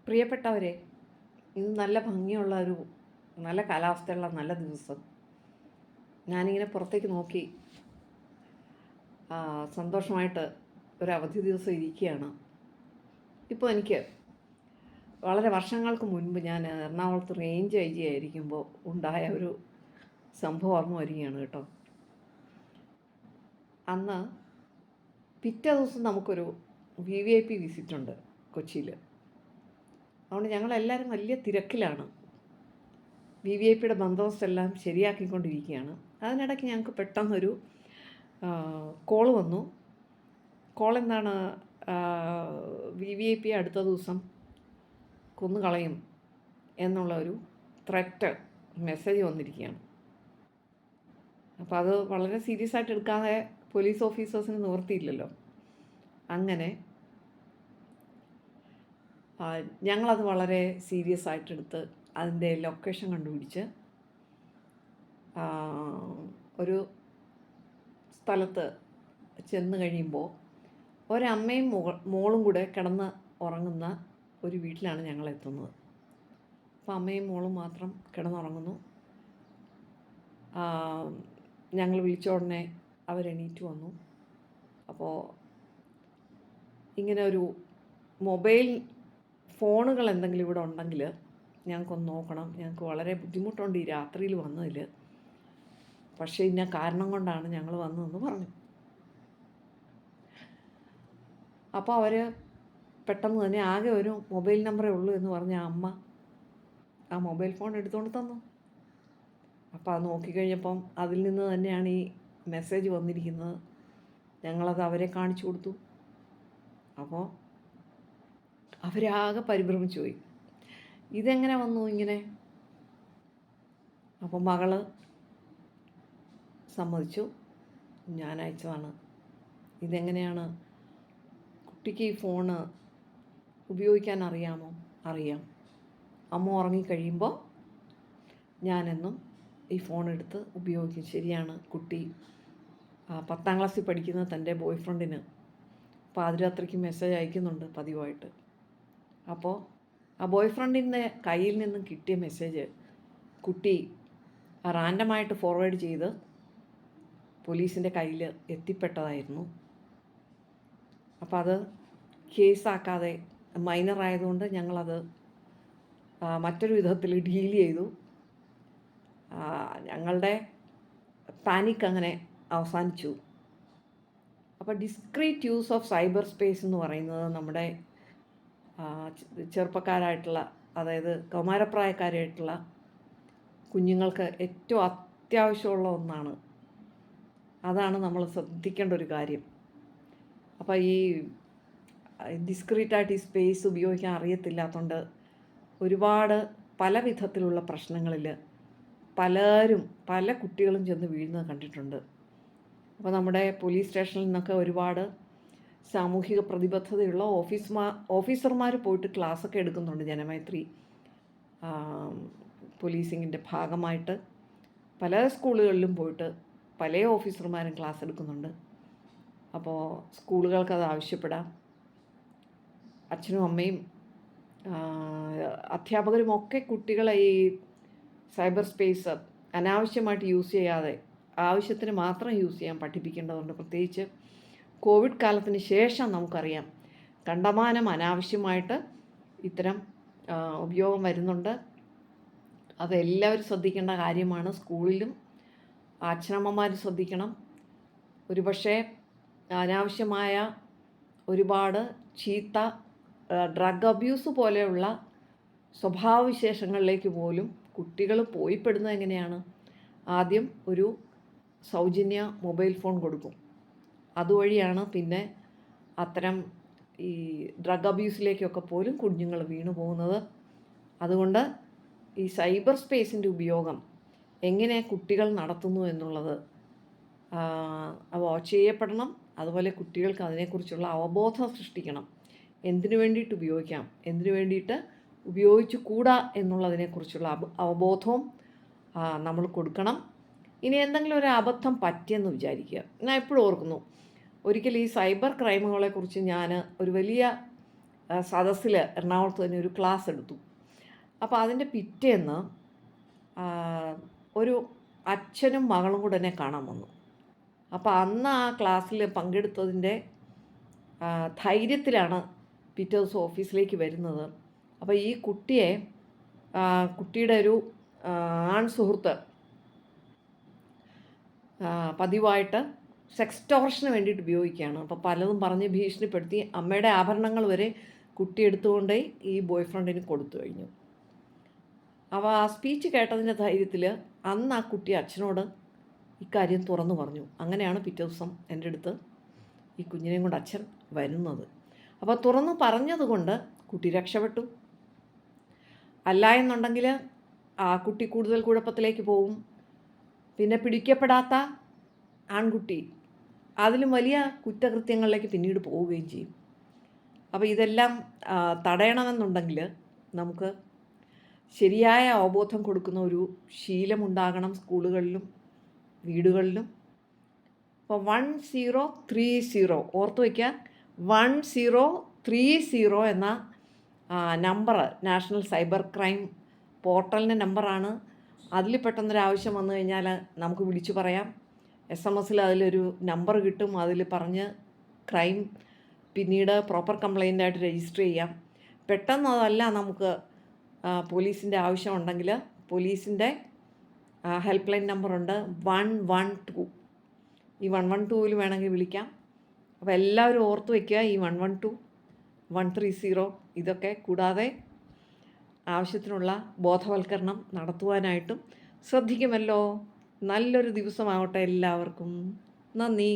പ്രിയപ്പെട്ടവരെ, ഇന്ന് നല്ല ഭംഗിയുള്ള നല്ല കാലാവസ്ഥയുള്ള നല്ല ദിവസം. ഞാനിങ്ങനെ പുറത്തേക്ക് നോക്കി സന്തോഷമായിട്ട് ഒരു അവധി ദിവസം ഇരിക്കുകയാണ്. ഇപ്പോൾ എനിക്ക് വളരെ വർഷങ്ങൾക്ക് മുൻപ് ഞാൻ എറണാകുളത്ത് റേഞ്ച് ഐ ജി ആയിരിക്കുമ്പോൾ ഉണ്ടായ ഒരു സംഭവം ഓർമ്മ വരികയാണ് കേട്ടോ. അന്ന് പിറ്റേ ദിവസം നമുക്കൊരു VIP വിസിറ്റുണ്ട് കൊച്ചിയിൽ. അതുകൊണ്ട് ഞങ്ങളെല്ലാവരും വലിയ തിരക്കിലാണ്. VVIPയുടെ ബന്തോബസ്തെല്ലാം ശരിയാക്കിക്കൊണ്ടിരിക്കുകയാണ്. അതിനിടയ്ക്ക് ഞങ്ങൾക്ക് പെട്ടെന്നൊരു കോള് വന്നു. എന്താണ്, VVIP അടുത്ത ദിവസം കൊന്നുകളയും എന്നുള്ള ഒരു ത്രെറ്റ് മെസ്സേജ് വന്നിരിക്കുകയാണ്. അപ്പോൾ അത് വളരെ സീരിയസ് ആയിട്ട് എടുക്കാതെ പോലീസ് ഓഫീസേഴ്സിന് നിവൃത്തിയില്ലല്ലോ. അങ്ങനെ ഞങ്ങളത് വളരെ സീരിയസ് ആയിട്ടെടുത്ത് അതിൻ്റെ ലൊക്കേഷൻ കണ്ടുപിടിച്ച് ഒരു സ്ഥലത്ത് ചെന്ന് കഴിയുമ്പോൾ ഒരമ്മയും മോളും കൂടെ കിടന്ന് ഉറങ്ങുന്ന ഒരു വീട്ടിലാണ് ഞങ്ങൾ എത്തുന്നത്. അപ്പോൾ അമ്മയും മോളും മാത്രം കിടന്നുറങ്ങുന്നു. ഞങ്ങൾ വിളിച്ച ഉടനെ അവരെണീറ്റ് വന്നു. അപ്പോൾ ഇങ്ങനെ ഒരു മൊബൈൽ ഫോണുകൾ എന്തെങ്കിലും ഇവിടെ ഉണ്ടെങ്കിൽ ഞങ്ങൾക്കൊന്ന് നോക്കണം, ഞങ്ങൾക്ക് വളരെ ബുദ്ധിമുട്ടുണ്ട് ഈ രാത്രിയിൽ വന്നതിൽ, പക്ഷേ ഇന്ന കാരണം കൊണ്ടാണ് ഞങ്ങൾ വന്നതെന്ന് പറഞ്ഞു. അപ്പോൾ അവർ പെട്ടെന്ന് തന്നെ ആകെ ഒരു മൊബൈൽ നമ്പറേ ഉള്ളൂ എന്ന് പറഞ്ഞ അമ്മ ആ മൊബൈൽ ഫോൺ എടുത്തുകൊണ്ട് തന്നു. അപ്പോൾ അത് നോക്കിക്കഴിഞ്ഞപ്പം അതിൽ നിന്ന് തന്നെയാണ് ഈ മെസ്സേജ് വന്നിരിക്കുന്നത്. ഞങ്ങളത് അവരെ കാണിച്ചു കൊടുത്തു. അപ്പോൾ അവരാകെ പരിഭ്രമിച്ചു പോയി, ഇതെങ്ങനെ വന്നു ഇങ്ങനെ. അപ്പോൾ മകള് സമ്മതിച്ചു, ഞാൻ അയച്ചതാണ്. ഇതെങ്ങനെയാണ്, കുട്ടിക്ക് ഈ ഫോണ് ഉപയോഗിക്കാൻ അറിയാമോ? അറിയാം. അമ്മ ഉറങ്ങിക്കഴിയുമ്പോൾ ഞാനെന്നും ഈ ഫോൺ എടുത്ത് ഉപയോഗിക്കും. ശരിയാണ്, കുട്ടി 10ാം ക്ലാസ്സിൽ പഠിക്കുന്ന തൻ്റെ ബോയ് ഫ്രണ്ടിന് പാതിരാത്രിക്ക് മെസ്സേജ് അയക്കുന്നുണ്ട് പതിവായിട്ട്. അപ്പോൾ ആ ബോയ് ഫ്രണ്ടിൻ്റെ കയ്യിൽ നിന്നും കിട്ടിയ മെസ്സേജ് കുട്ടി റാൻഡമായിട്ട് ഫോർവേഡ് ചെയ്ത് പോലീസിൻ്റെ കയ്യിൽ എത്തിപ്പെട്ടതായിരുന്നു. അപ്പോൾ അത് കേസാക്കാതെ, മൈനർ ആയതുകൊണ്ട് ഞങ്ങളത് മറ്റൊരു വിധത്തിൽ ഡീൽ ചെയ്തു. ഞങ്ങളുടെ പാനിക് അങ്ങനെ അവസാനിച്ചു. അപ്പോൾ discrete use of cyber space എന്ന് പറയുന്നത് നമ്മുടെ ചെറുപ്പക്കാരായിട്ടുള്ള, അതായത് കൗമാരപ്രായക്കാരായിട്ടുള്ള കുഞ്ഞുങ്ങൾക്ക് ഏറ്റവും അത്യാവശ്യമുള്ള ഒന്നാണ്. അതാണ് നമ്മൾ ശ്രദ്ധിക്കേണ്ട ഒരു കാര്യം. അപ്പോൾ ഈ ഡിസ്ക്രീറ്റായിട്ട് ഈ സ്പേസ് ഉപയോഗിക്കാൻ അറിയത്തില്ലാത്തതുകൊണ്ട് ഒരുപാട് പല വിധത്തിലുള്ള പ്രശ്നങ്ങളിൽ പല കുട്ടികളും ചെന്ന് വീഴുന്നത് കണ്ടിട്ടുണ്ട്. അപ്പോൾ നമ്മുടെ പോലീസ് സ്റ്റേഷനിൽ നിന്നൊക്കെ ഒരുപാട് സാമൂഹിക പ്രതിബദ്ധതയുള്ള ഓഫീസർമാർ പോയിട്ട് ക്ലാസ്സൊക്കെ എടുക്കുന്നുണ്ട്. ജനമൈത്രി പോലീസിങ്ങിൻ്റെ ഭാഗമായിട്ട് പല സ്കൂളുകളിലും പോയിട്ട് പല ഓഫീസർമാരും ക്ലാസ് എടുക്കുന്നുണ്ട്. അപ്പോൾ സ്കൂളുകൾക്കത് ആവശ്യപ്പെടാം. അച്ഛനും അമ്മയും അധ്യാപകരുമൊക്കെ കുട്ടികളെ ഈ സൈബർ സ്പേസ് അനാവശ്യമായിട്ട് യൂസ് ചെയ്യാതെ ആവശ്യത്തിന് മാത്രം യൂസ് ചെയ്യാൻ പഠിപ്പിക്കേണ്ടതുണ്ട്. പ്രത്യേകിച്ച് കോവിഡ് കാലത്തിന് ശേഷം നമുക്കറിയാം കണ്ടമാനം അനാവശ്യമായിട്ട് ഇത്തരം ഉപയോഗം വരുന്നുണ്ട്. അതെല്ലാവരും ശ്രദ്ധിക്കേണ്ട കാര്യമാണ്. സ്കൂളിലും അച്ഛനമ്മമാർ ശ്രദ്ധിക്കണം. ഒരുപക്ഷെ അനാവശ്യമായ ഒരുപാട് ചീത്ത ഡ്രഗ് അബ്യൂസ് പോലെയുള്ള സ്വഭാവവിശേഷങ്ങളിലേക്ക് പോലും കുട്ടികൾ പോയിപ്പെടുന്നത് എങ്ങനെയാണ്? ആദ്യം ഒരു സൗജന്യ മൊബൈൽ ഫോൺ കൊടുക്കും. അതുവഴിയാണ് പിന്നെ അത്തരം ഈ ഡ്രഗ് അബ്യൂസിലേക്കൊക്കെ പോലും കുഞ്ഞുങ്ങൾ വീണു പോകുന്നത്. അതുകൊണ്ട് ഈ സൈബർ സ്പേസിൻ്റെ ഉപയോഗം എങ്ങനെ കുട്ടികൾ നടത്തുന്നു എന്നുള്ളത് വാച്ച് ചെയ്യപ്പെടണം. അതുപോലെ കുട്ടികൾക്ക് അതിനെക്കുറിച്ചുള്ള അവബോധം സൃഷ്ടിക്കണം. എന്തിനു വേണ്ടിയിട്ട് ഉപയോഗിക്കാം, എന്തിനു വേണ്ടിയിട്ട് ഉപയോഗിച്ചു കൂടാ എന്നുള്ളതിനെക്കുറിച്ചുള്ള അവബോധവും നമ്മൾ കൊടുക്കണം. ഇനി എന്തെങ്കിലും ഒരു അബദ്ധം പറ്റിയെന്ന് വിചാരിക്കുക. ഞാൻ എപ്പോഴും ഓർക്കുന്നു, ഒരിക്കൽ ഈ സൈബർ ക്രൈമുകളെക്കുറിച്ച് ഞാൻ ഒരു വലിയ സദസ്സിൽ എറണാകുളത്ത് തന്നെ ഒരു ക്ലാസ് എടുത്തു. അപ്പോൾ അതിൻ്റെ പിറ്റേന്ന് ഒരു അച്ഛനും മകളും കൂടെ എന്നെ കാണാൻ വന്നു. അപ്പോൾ അന്ന് ആ ക്ലാസ്സിൽ പങ്കെടുത്തതിൻ്റെ ധൈര്യത്തിലാണ് പിറ്റേ ദിവസം ഓഫീസിലേക്ക് വരുന്നത്. അപ്പോൾ ഈ കുട്ടിയെ കുട്ടിയുടെ ഒരു ആൺ സുഹൃത്ത് പതിവായിട്ട് സെക്സ്റ്റോർഷന് വേണ്ടിയിട്ട് ഉപയോഗിക്കുകയാണ്. അപ്പോൾ പലതും പറഞ്ഞ് ഭീഷണിപ്പെടുത്തി അമ്മയുടെ ആഭരണങ്ങൾ വരെ കുട്ടി എടുത്തുകൊണ്ടേ ഈ ബോയ് ഫ്രണ്ടിന് കൊടുത്തു കഴിഞ്ഞു. അപ്പോൾ ആ സ്പീച്ച് കേട്ടതിൻ്റെ ധൈര്യത്തിൽ അന്ന് ആ കുട്ടി അച്ഛനോട് ഇക്കാര്യം തുറന്നു പറഞ്ഞു. അങ്ങനെയാണ് പിറ്റേ ദിവസം എൻ്റെ അടുത്ത് ഈ കുഞ്ഞിനെയും കൊണ്ട് അച്ഛൻ വരുന്നത്. അപ്പോൾ തുറന്നു പറഞ്ഞതുകൊണ്ട് കുട്ടി രക്ഷപ്പെട്ടു. അല്ല എന്നുണ്ടെങ്കിൽ ആ കുട്ടി കൂടുതൽ കുഴപ്പത്തിലേക്ക് പോവും. പിന്നെ പിടിക്കപ്പെടാത്ത ആൺകുട്ടി അതിലും വലിയ കുറ്റകൃത്യങ്ങളിലേക്ക് പിന്നീട് പോവുകയും ചെയ്യും. അപ്പോൾ ഇതെല്ലാം തടയണമെന്നുണ്ടെങ്കിൽ നമുക്ക് ശരിയായ അവബോധം കൊടുക്കുന്ന ഒരു ശീലമുണ്ടാകണം സ്കൂളുകളിലും വീടുകളിലും. അപ്പോൾ 1030 ഓർത്ത് വയ്ക്കുക. 1030 എന്ന നമ്പർ നാഷണൽ സൈബർ ക്രൈം പോർട്ടലിൻ്റെ നമ്പറാണ്. അതിൽ പെട്ടെന്നൊരാവശ്യം വന്നു കഴിഞ്ഞാൽ നമുക്ക് വിളിച്ചു പറയാം. SMS അതിലൊരു നമ്പർ കിട്ടും. അതിൽ പറഞ്ഞ് ക്രൈം പിന്നീട് പ്രോപ്പർ കംപ്ലൈൻ്റ് ആയിട്ട് രജിസ്റ്റർ ചെയ്യാം. പെട്ടെന്ന് അതല്ല നമുക്ക് പോലീസിൻ്റെ ആവശ്യമുണ്ടെങ്കിൽ പോലീസിൻ്റെ ഹെൽപ്പ് ലൈൻ നമ്പറുണ്ട് 112. ഈ 112 വേണമെങ്കിൽ വിളിക്കാം. അപ്പോൾ എല്ലാവരും ഓർത്ത് വയ്ക്കുക ഈ 112, 130 ഇതൊക്കെ. കൂടാതെ ആവശ്യത്തിനുള്ള ബോധവൽക്കരണം നടത്തുവാനായിട്ടും ശ്രദ്ധിക്കുമല്ലോ. നല്ലൊരു ദിവസമാവട്ടെ എല്ലാവർക്കും. നന്ദി.